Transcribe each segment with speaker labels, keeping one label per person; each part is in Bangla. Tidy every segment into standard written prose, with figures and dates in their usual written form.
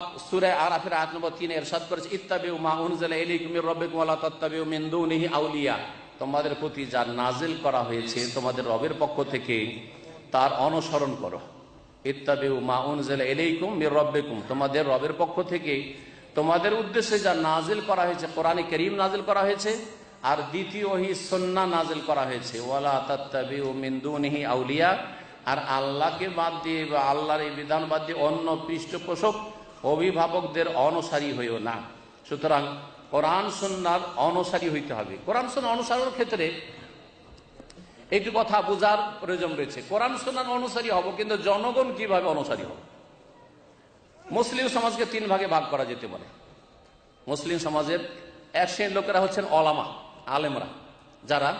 Speaker 1: সূরা আরাফের আয়াত নম্বর 3 ইরশাদ করেছে, ইত্তাবিউ মা উনজিলা ইলাইকুম মির রাব্বিকুম ওয়া লা তাত্তাবিউ মিন দুনিহি আউলিয়া। তোমাদের প্রতি যা নাজিল করা হয়েছে তোমাদের রবের পক্ষ থেকে তার অনুসরণ করো। ইত্তাবিউ মা উনজিলা ইলাইকুম মির রাব্বিকুম, তোমাদের রবের পক্ষ থেকে তোমাদের উদ্দেশ্যে যা নাজিল করা হয়েছে, কোরআনে কারীম নাজিল করা হয়েছে, আর দ্বিতীয় ওহী সুন্নাহ নাজিল করা হয়েছে। ওয়া লা তাত্তাবিউ মিন দুনিহি আউলিয়া, আর আল্লাহকে বাদ দিয়ে বা আল্লাহর এই বিধান বাদ দিয়ে অন্য পৃষ্ঠপোষক অভিভাবকদের অনুসারী হইও না। সুতরাং কোরআন সুন্নাহর অনুসারী হইতে হবে। কোরআন সুন্নাহ অনুসরণের ক্ষেত্রে একটু কথা বোঝার প্রয়োজন রয়েছে। কোরআন সুন্নাহর অনুসারী হব, কিন্তু জনগণ কিভাবে অনুসারী হবে? মুসলিম সমাজকে 3 ভাগে ভাগ করা যেতে পারে। মুসলিম সমাজের এক শ্রেণীর লোকেরা হচ্ছেন ওলামা, আলেমরা, যারা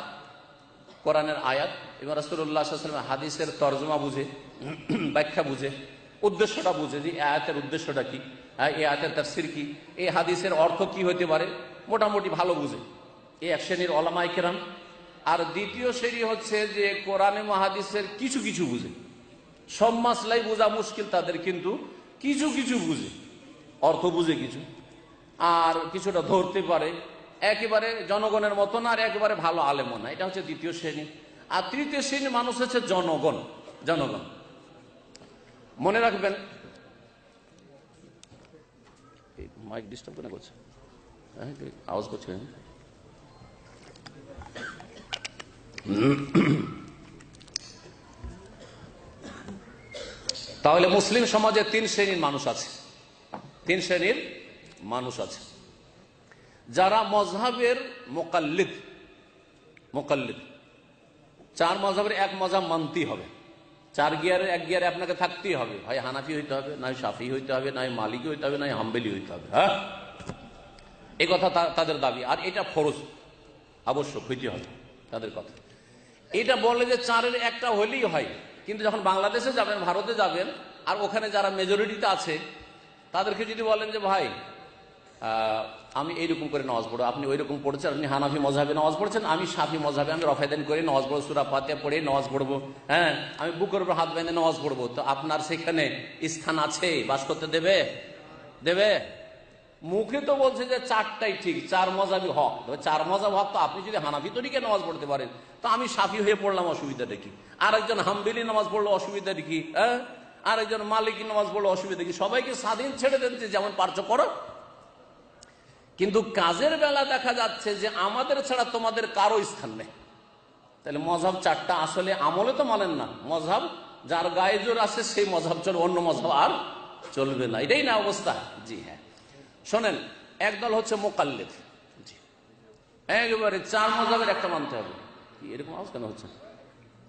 Speaker 1: কোরআনের আয়াত এবং রাসূলুল্লাহ সাল্লাল্লাহু আলাইহি ওয়াসাল্লাম হাদিসের তরজমা বুঝে, ব্যাখ্যা বুঝে, উদ্দেশ্যটা বুঝে যে আয়াতের উদ্দেশ্যটা কি, এই আয়াতের তাফসীর কি, এই হাদিসের অর্থ কি হতে পারে, মোটামুটি ভালো বুঝে। এই এক শ্রেণীর ওলামায়ে কেরাম। আর দ্বিতীয় শ্রেণী হচ্ছে যে কোরআনে হাদিসের কিছু কিছু বুঝে, সব মাসলাই বোঝা মুশকিল তাদের, কিন্তু কিছু কিছু বুঝে, অর্থ বুঝে কিছু, আর কিছুটা ধরতে পারে। একেবারে জনগণের মতো না, আর একেবারে ভালো আলেমও না। এটা হচ্ছে দ্বিতীয় শ্রেণী। আর তৃতীয় শ্রেণীর মানুষ হচ্ছে জনগণ। জনগণ মনে রাখবেন, মাইক ডিস্টার্ব কেন করছে, আওয়াজ করছে। তাহলে মুসলিম সমাজে 3 শ্রেণীর মানুষ আছে। 3 শ্রেণীর মানুষ আছে যারা মযহাবের মুকাল্লিদ। মুকাল্লিদ 4 মযহাবের এক মযহাব মানতেই হবে। 4 গিয়ারের 1 গিয়ারে আপনাকে থাকতেই হবে। হয় হানাফি হইতে হবে, নয় শাফি হইতে হবে, নয় মালিকি হইতে হবে, নয় হাম্বলি হইতে হবে। হ্যাঁ, এই কথা তাদের দাবি। আর এটা ফরজ, আবশ্যক হইতে হবে তাদের কথা। এটা বলে যে 4-এর একটা হলেই হয়। কিন্তু যখন বাংলাদেশে যাবেন, ভারতে যাবেন, আর ওখানে যারা মেজরিটিতে আছে তাদেরকে যদি বলেন যে ভাই আমি এইরকম করে নামাজ পড়বো, আপনি ওই রকম পড়ছেন, আপনি হানাফি মযহাবে নামাজ পড়ছেন, আমি শাফি মযহাবে, আমি রফায়দান করে নামাজ পড়বো, সূরা ফাতিহা পড়ে নামাজ পড়বো, হ্যাঁ, আমি বুকের উপর হাত বেঁধে নামাজ পড়বো, তো আপনার সেখানে স্থান আছে? বাস করতে দেবে? দেবে? মুখে তো বলছে যে 4টাই ঠিক, 4 মযহাবই হক। 4 মযহাব হক, তো আপনি যদি হানাফি তরিকে নামাজ পড়তে পারেন, তো আমি শাফি হয়ে পড়লাম, অসুবিধাটা কি? আর একজন হাম্বলি নামাজ পড়লো, অসুবিধাটা কি? হ্যাঁ, আর একজন মালিকি নামাজ পড়লো, অসুবিধা কি? সবাইকে স্বাধীন ছেড়ে দেন, যেমন পারছো করো। কিন্তু কাজের বেলা দেখা যাচ্ছে যে আমাদের ছাড়া তোমাদের কারো স্থান নেই। তাহলে মযহাব 4টা আসলে আমলে তো মানেন না। মযহাব যার গায়ে জোর আছে সেই মযহাব চলবে, অন্য মযহাব আর চলবে না। এটাই না অবস্থা? জি হ্যাঁ। শোনেন, একদল হচ্ছে মুকাল্লিদ, জি, একেবারে 4 মযহাবের একটা মানতে হবে। কি এরকম আওয়াজ কেন হচ্ছে?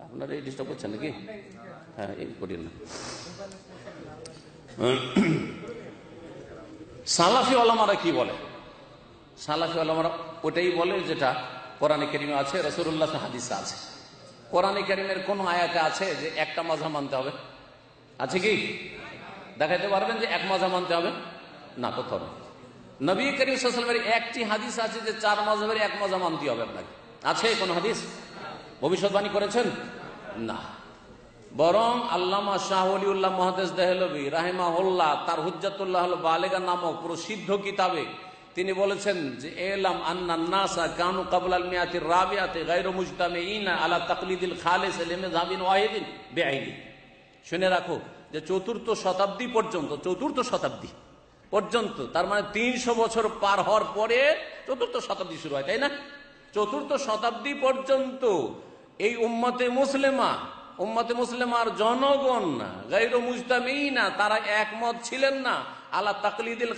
Speaker 1: আপনারা এই ডিস্টার্ব করছেন নাকি? হ্যাঁ, এই করিয়েন না। সালাফি ওলামারা কি বলে? সালাফি ওলামারা ওটাই বলে যেটা কোরআনে কারীমে আছে, রাসূলুল্লাহ হাদিসে আছে। কোরআনে কারীমের কোন আয়াতে আছে যে একটা মযহাব মানতে হবে? আছে কি? দেখাইতে পারবেন যে এক মযহাব মানতে হবে? না, কোথাও নেই। নবী করিম সাল্লাল্লাহু আলাইহি ওয়াসাল্লামের একটি হাদিস আছে যে 4 মযহাবের এক মযহাব মানতে হবে আপনাকে। আছে কোন হাদিস? ভবিষ্যৎবাণী করেছেন? না। বরং আল্লামা শাহ ওলিউল্লাহ মুহাদ্দিস দেহলভী রাহিমাহুল্লাহ তার হুজ্জাতুল্লাহ আল বালিগা নামক প্রসিদ্ধ কিতাবে তিনি বলেছেন যে এলাম আন্নান নাসা কানু ক্বাবলাল মিয়াতির রাবিআতি গায়রু মুজতামিঈনা আলা তাকলিদিল খালিস লিমাযহাবিন ওয়াহিদিন বিআইনি। শুনে রাখো যে 4র্থ শতাব্দী পর্যন্ত, 4র্থ শতাব্দী পর্যন্ত, তার মানে 300 বছর পার হওয়ার পরে 4র্থ শতাব্দী শুরু হয়, তাই না? 4র্থ শতাব্দী পর্যন্ত এই উম্মতে মুসলিমার জনগণ গায়রু মুজতামিঈনা, তারা একমত ছিলেন না আলা তাকলিদিল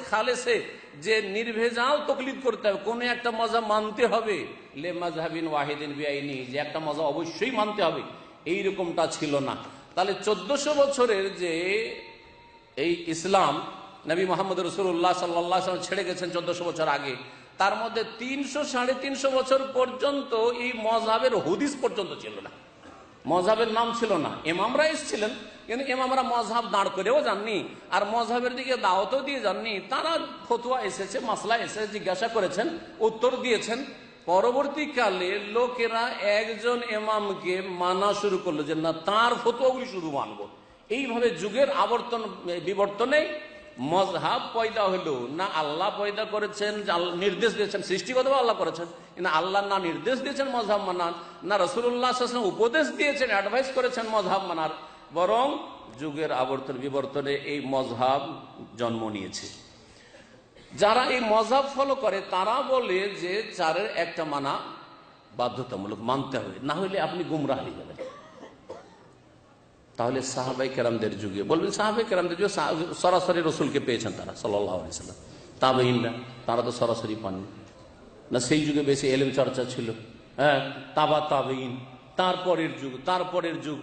Speaker 1: খালেসে, যে নির্ভেজাল তাকলিদ করতে হবে, কোন একটা মযহাব মানতে হবে, লে মাযহাবিন ওয়াহিদিন বিআইনি, যে একটা মযহাব অবশ্যই মানতে হবে, এইরকমটা ছিল না। তাহলে 1400 বছরের যে এই ইসলাম নবী মুহাম্মদ রাসূলুল্লাহ সাল্লাল্লাহু আলাইহি ওয়াসাল্লাম ছেড়ে গেছেন 1400 বছর আগে, তার মধ্যে 300-350 বছর পর্যন্ত এই মযহাবের হুদিস পর্যন্ত ছিল না, মযহাবের নাম ছিল না। ইমামরা এসেছিলেন, কিন্তু ইমামরা মযহাব দাঁড় করেও যাননি, আর মযহাবের দিকে দাওয়াতও দিয়ে যাননি। তারা ফতোয়া এসেছে, মাসলা এসেছে, জিজ্ঞাসা করেছেন, উত্তর দিয়েছেন। পরবর্তীকালে লোকেরা একজন ইমামকে মানা শুরু করলো যে না, তার ফতোয়াগুলি শুধু মানবো। এইভাবে যুগের বিবর্তনে মজহাব পয়দা হলো না আল্লাহ পয়দা করেছেন, নির্দেশ দিয়েছেন, সৃষ্টিগতভাবে আল্লাহ করেছেন, কিন্তু আল্লাহ না নির্দেশ দিয়েছেন মজহাব মানার, না রাসূলুল্লাহ সাল্লাল্লাহু আলাইহি ওয়াসাল্লাম উপদেশ দিয়েছেন, অ্যাডভাইস করেছেন মজহাব মানার, বরং যুগের আবর্তন বিবর্তনে এই মজহাব জন্ম নিয়েছে। যারা এই মজহাব ফলো করে তারা বলে যে চারের একটা মানা বাধ্যতামূলক, মানতে হবে, না হলে আপনি গুমরাহ হয়ে যাবেন। তাহলে সাহাবাই কেরামদের যুগে বলবেন, সাহাবাই কেরামদের যুগে সরাসরি রসুলকে পেয়েছেন তারা সাল্লাল্লাহু আলাইহি ওয়াসাল্লাম, তাবেঈনরা তারা তো সরাসরি পাননি না, সেই যুগে বেশি এলেম চর্চা ছিল। হ্যাঁ, তাবেঈন, তারপরের যুগ,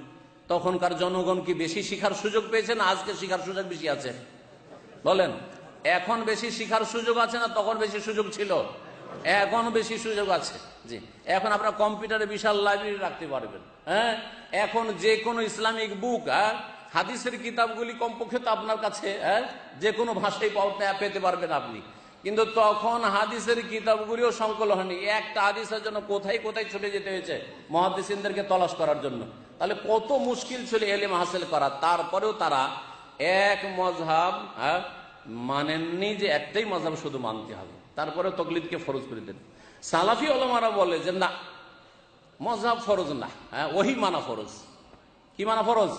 Speaker 1: তখনকার জনগণ কি বেশি শিখার সুযোগ পেয়েছে না আজকে শিখার সুযোগ বেশি আছে? বলেন, এখন বেশি শিখার সুযোগ আছে না তখন বেশি সুযোগ ছিল? এখন বেশি সুযোগ আছে। জি, এখন আপনারা কম্পিউটারে বিশাল লাইব্রেরি রাখতে পারবেন। হ্যাঁ, এখন যে কোনো ইসলামিক বুক, হাদিসের কিতাবগুলি কমপক্ষে তো আপনার কাছে যে কোনো ভাষায় পেতে পারবেন আপনি। কিন্তু তখন হাদিসের কিতাবগুলিও সংকলন হয়নি, একটা হাদিসের জন্য কোথায় কোথায় ছুটে যেতে হয়েছে মুহাদ্দিসিনদেরকে তলাশ করার জন্য। তাহলে কত মুশকিল ছিল ইলম হাসিল করা। তারপরেও তারা এক মজহাব মানেননি যে একটাই মজহাব শুধু মানতে হবে, তারপরে তকলিদকে ফরজ করে দেন। সালাফি ওলামারা বলে যে না, মজহাব ফরজ না, ওহী মানা ফরজ। কি মানা ফরজ?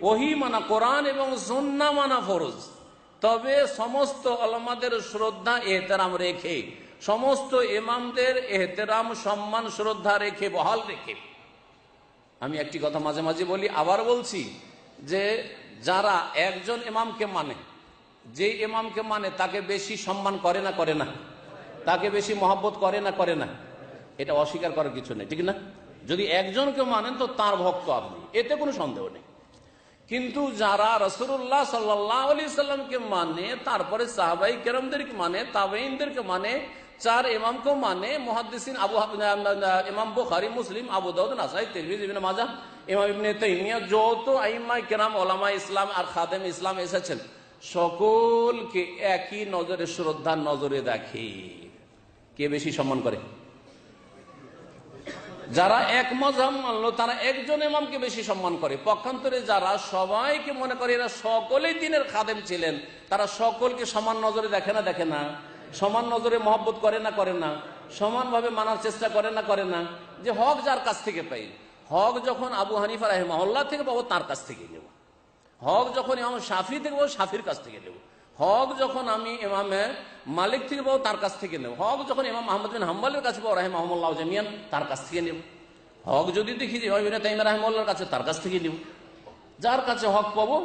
Speaker 1: ওহী মানা, কোরআন এবং সুন্নাহ মানা ফরজ। তবে সমস্ত ওলামাদের শ্রদ্ধা এহতেরাম রেখে, সমস্ত ইমামদের এহতেরাম সম্মান শ্রদ্ধা রেখে, বহাল রেখে। আমি একটি কথা মাঝে মাঝে বলি, আবার বলছি, যে যারা একজন ইমামকে মানে, যে ইমামকে মানে তাকে বেশি সম্মান করে না করে না, তাকে বেশি মহব্বত করে না করে না, এটা অস্বীকার করার কিছু নেই, ঠিক না? যদি একজনকে মানেন তো তার ভক্ত আপনি, এতে কোনো সন্দেহ নেই। কিন্তু যারা রাসূলুল্লাহ সাল্লাল্লাহু আলাইহি সাল্লামকে মানে, তারপরে সাহাবাই কেরামদেরকে মানে, তাবেঈনদেরকে মানে, চার ইমামকেও মানে, মুহাদ্দিসিন ইমাম বুখারী, মুসলিম, আবু দাউদ, নাসাই, তিরমিজি, ইবনে মাজাহ, ইমাম ইবনে তাইমিয়া, যত আইম্মায়ে কেরাম, ওলামা ইসলাম আর খাদেম ইসলাম এসেছেন, সকলকে একই নজরে, শ্রদ্ধার নজরে দেখে। কে বেশি সম্মান করে? যারা এক মজহাব মানলো তারা একজন ইমামকে বেশি সম্মান করে। পক্ষান্তরে যারা সবাইকে মনে করে এরা সকলেই দ্বীনের খাদেম ছিলেন, তারা সকলকে সমান নজরে দেখে না দেখে না, সমান নজরে মহব্বত করে না করে না, সমানভাবে মানার চেষ্টা করে না করে না। যে হক যার কাছ থেকে পাই, হক যখন আবু হানিফা রাহিমাহুল্লাহ থেকে পাবো তার কাছ থেকে নেব, হক যখন ইমাম শাফি থেকে পাবো শাফির কাছ থেকে নেব, হক যখন আমি ইমামে মালিক থেকে পাবো তার কাছ থেকে নেব, হক যখন ইমাম আহমদ বিন হাম্বলের কাছে পাবো রাহিমাহুল্লাহ জামিয়ান তার কাছ থেকে নেব, হক যদি দেখি যে ইবনে তাইমিয়া রাহিমাহুল্লাহর কাছে তার কাছ থেকে নেব, যার কাছে হক পাবো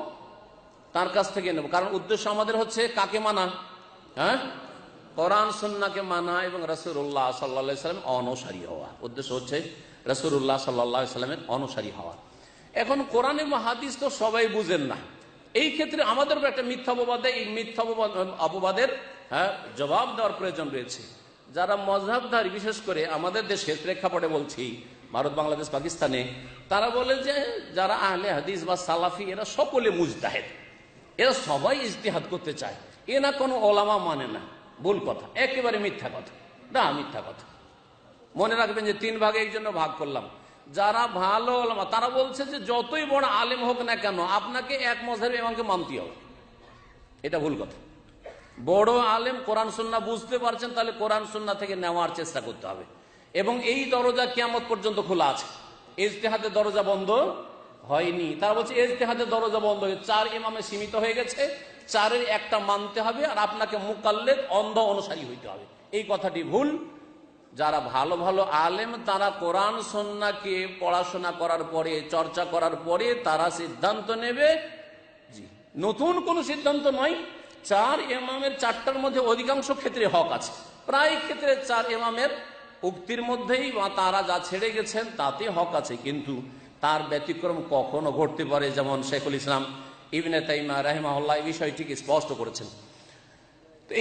Speaker 1: তার কাছ থেকে নেব। কারণ উদ্দেশ্য আমাদের হচ্ছে কাকে মানা? হ্যাঁ, কোরআন সুন্নাহকে মানা এবং রাসূলুল্লাহ সাল্লাল্লাহু আলাইহি সাল্লাম অনুসারী হওয়া। উদ্দেশ্য হচ্ছে রাসূলুল্লাহ সাল্লাল্লাহু আলাইহি সাল্লামের অনুসারী হওয়া। এখন কোরআন এবং হাদিস তো সবাই বুঝেন না, এই ক্ষেত্রে আমাদের একটা মিথ্যা অপবাদ, এই মিথ্যা অপবাদের জবাব দেওয়ার প্রয়োজন রয়েছে। যারা মযহাবধারী, বিশেষ করে আমাদের দেশের প্রেক্ষাপটে বলছি, ভারত, বাংলাদেশ, পাকিস্তানে, তারা বলে যে যারা আহলে হাদিস বা সালাফি এরা সকলে মুজতাহিদ, এরা সবাই ইজতিহাদ করতে চায়, এ না কোনো ওলামা মানে না। ভুল কথা, একেবারে মিথ্যা কথা, না মিথ্যা কথা। মনে রাখবেন যে তিন ভাগে এই জন্য ভাগ করলাম। যারা ভালো ওলামা তারা বলছে যে যতই বড় আলেম হোক না কেন আপনাকে এক মযহাবের ইমামকে মানতে হবে, এটা ভুল কথা। বড় আলেম কোরআন সুন্নাহ বুঝতে পারছেন, তাহলে কোরআন সুন্নাহ থেকে নেওয়ার চেষ্টা করতে হবে। এবং এই দরজা কিয়ামত পর্যন্ত খোলা আছে, ইজতিহাদের দরজা বন্ধ হয়নি। তারা বলছে ইজতিহাদের দরজা বন্ধ হয়ে চার ইমামে সীমিত হয়ে গেছে, চারের একটা মানতে হবে আর আপনাকে মুকাল্লিদ, অন্ধ অনুসারী হইতে হবে। এই কথাটি ভুল। যারা ভালো ভালো আলেম তারা কোরআন সুন্নাহকে পড়াশোনা করার পরে, চর্চা করার পরে তারা সিদ্ধান্ত নেবে। জি, নতুন কোন সিদ্ধান্ত নয়। চার ইমামের চারটার মধ্যে অধিকাংশ ক্ষেত্রে হক আছে, প্রায় ক্ষেত্রে চার ইমামের উক্তির মধ্যেই বা তারা যা ছেড়ে গেছেন তাতে হক আছে, কিন্তু তার ব্যতিক্রম কখনো ঘটতে পারে, যেমন শেখুল ইসলাম ইবনে তাইমিয়া রাহিমাহুল্লাহ এই বিষয়টিকে স্পষ্ট করেছেন।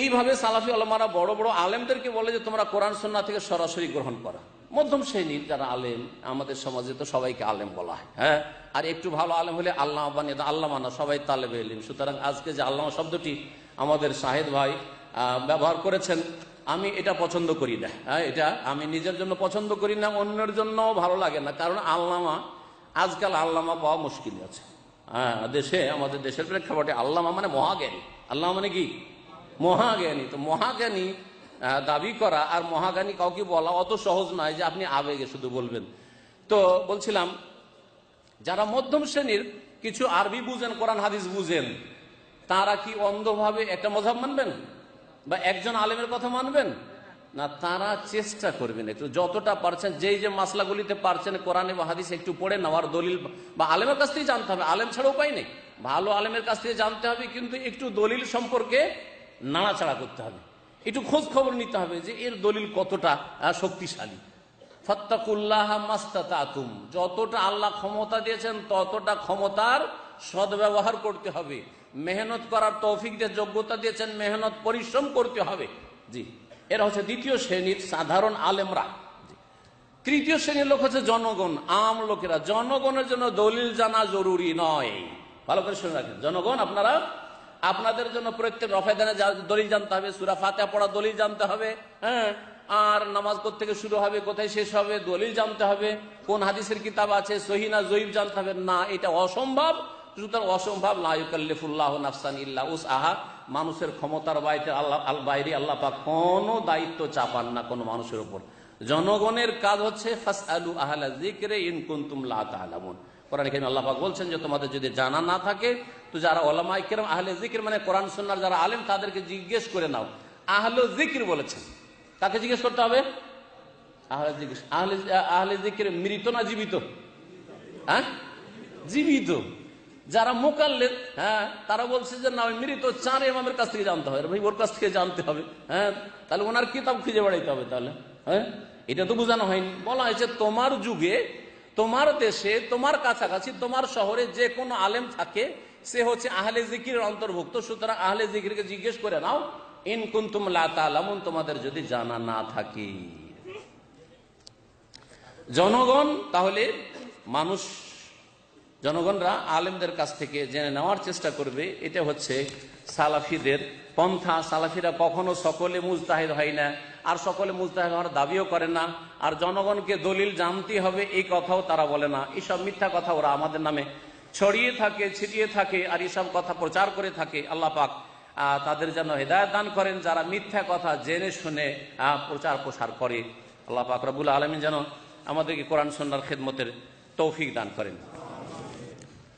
Speaker 1: এইভাবে সালাফি ওলামারা বড় বড় আলেমদেরকে বলে যে তোমরা কোরআন সুন্নাহ থেকে সরাসরি গ্রহণ করা। মধ্যম শ্রেণীর যারা আলেম, আমাদের সমাজে তো সবাইকে আলেম বলা হয়, হ্যাঁ, আর একটু ভালো আলেম হলে আল্লাহ বানিয়ে আল্লাহ মানা, সবাই তালেবে ইলম। সুতরাং আজকে যে আল্লামা শব্দটি আমাদের শাহেদ ভাই ব্যবহার করেছেন, আমি এটা পছন্দ করি না। এটা আমি নিজের জন্য পছন্দ করি না, অন্যের জন্য ভালো লাগে না। কারণ আল্লামা, আজকাল আল্লামা পাওয়া মুশকিল আছে। দেশে, আমাদের দেশের প্রেক্ষাপটে আল্লামা মানে মহাজ্ঞানী, আল্লাহ মানে কি? মহাজ্ঞানী। তো মহাজ্ঞানী দাবি করা আর মহাজ্ঞানী কাউকে বলা অত সহজ নয় যে আপনি আবেগে শুধু বলবেন। তো বলছিলাম, যারা মধ্যম শ্রেণীর কিছু আরবি বুঝেন, কোরআন হাদিস বুঝেন, তারা কি অন্ধভাবে একটা মযহাব মানবেন বা একজন আলেমের কথা মানবেন না? তারা চেষ্টা করবেন একটু যতটা পারছেন, যেই যে মাসলাগুলিতে পারছেন কোরআনে বা হাদিস একটু পড়ে নেওয়ার, দলিল বা আলেমের কাছ থেকে জানতে হবে। আলেম ছাড়া উপায় নেই, ভালো আলেমের কাছ থেকে জানতে হবে, কিন্তু একটু দলিল সম্পর্কে নাড়াচাড়া করতে হবে, একটু খোঁজ খবর নিতে হবে যে এর দলিল কতটা শক্তিশালী। ফাত্তাকুল্লাহ মাস্তাতাতুম, যতটা আল্লাহ ক্ষমতা দিয়েছেন ততটা ক্ষমতার সদ্ব্যবহার করতে হবে। মেহনত করার তৌফিক দিয়ে, যোগ্যতা দিয়েছেন, মেহনত পরিশ্রম করতে হবে। জি, এরা হচ্ছে দ্বিতীয় শ্রেণীর সাধারণ আলেমরা। তৃতীয় শ্রেণীর লোক হচ্ছে জনগণ, আম লোকেরা। জনগণের জন্য দলিল জানা জরুরি নয়। ভালো করে শুনে রাখেন, জনগণ আপনারা, আপনাদের জন্য প্রত্যেক রফায়দানে দলিল জানতে হবে, সূরা ফাতিহা পড়া দলিল জানতে হবে, হ্যাঁ, আর নামাজ কোত্থেকে শুরু হবে কোথায় শেষ হবে দলিল জানতে হবে, কোন হাদিসের কিতাব আছে সহিহ না জয়ীফ জানতে হবে। না, এটা অসম্ভব। সুতরাং অসম্ভব, লা ইউকাল্লিফুল্লাহু নাফসান ইল্লা উসআহা, মানুষের ক্ষমতার বাইরে আল্লাহ পাক কোনো দায়িত্ব চাপান না কোনো মানুষের উপর। জনগণের কাজ হচ্ছে ফাসআলু আহলা যিকরি ইন কুনতুম লা তা'লামুন। কোরআনে কারীমে আল্লাহ পাক বলছেন যে তোমাদের যদি জানা না থাকে তো যারা উলামায়ে কেরাম আহলে যিকর মানে কোরআন সুন্নাহর যারা আলেম তাদেরকে জিজ্ঞেস করে নাও। আহলে যিকর বলেছেন, কাকে জিজ্ঞেস করতে হবে? আহলে যিকর। আহলে যিকর মৃত না জীবিত? হ্যাঁ, জীবিত। যারা মুকাল্লিদ, হ্যাঁ, তারা বলছে যে না, মৃত চার ইমামের কাছ থেকে জানতে হবে। ভাই, ওর কাছ থেকে জানতে হবে, হ্যাঁ, তাহলে ওনার কিতাব খুঁজে বেড়াইতে হবে তাহলে, হ্যাঁ। এটা তো বোঝানো হয়নি। বলা হয়েছে তোমার যুগে, তোমার দেশে, তোমার কাছাকাছি, তোমার শহরে যে কোনো আলেম থাকে সে হচ্ছে আহলে যিকরের অন্তর্ভুক্ত। সুতরাং আহলে যিকরকে জিজ্ঞেস করে নাও ইন কুনতুম লা তা'লামুন, তোমাদের যদি জানা না থাকে। জনগণ, তাহলে মানুষ, জনগণরা আলেমদের কাছ থেকে জেনে নেওয়ার চেষ্টা করবে। এটা হচ্ছে সালাফিদের পন্থা। সালাফিরা কখনো সকলে মুজতাহিদ হয় না, আর সকলে মুজতাহিদ হওয়ার দাবিও করে না, আর জনগণকে দলিল জানতে হবে এই কথাও তারা বলে না। এসব মিথ্যা কথা ওরা আমাদের নামে ছড়িয়ে থাকে, ছিটিয়ে থাকে, আর এসব কথা প্রচার করে থাকে। আল্লাহ পাক তাদের যেন হেদায়েত দান করেন যারা মিথ্যা কথা জেনে শুনে প্রচার প্রসার করে। আল্লাহ পাক রব্বুল আলামিন যেন আমাদেরকে কোরআন সুন্নাহর খেদমতের তৌফিক দান করেন।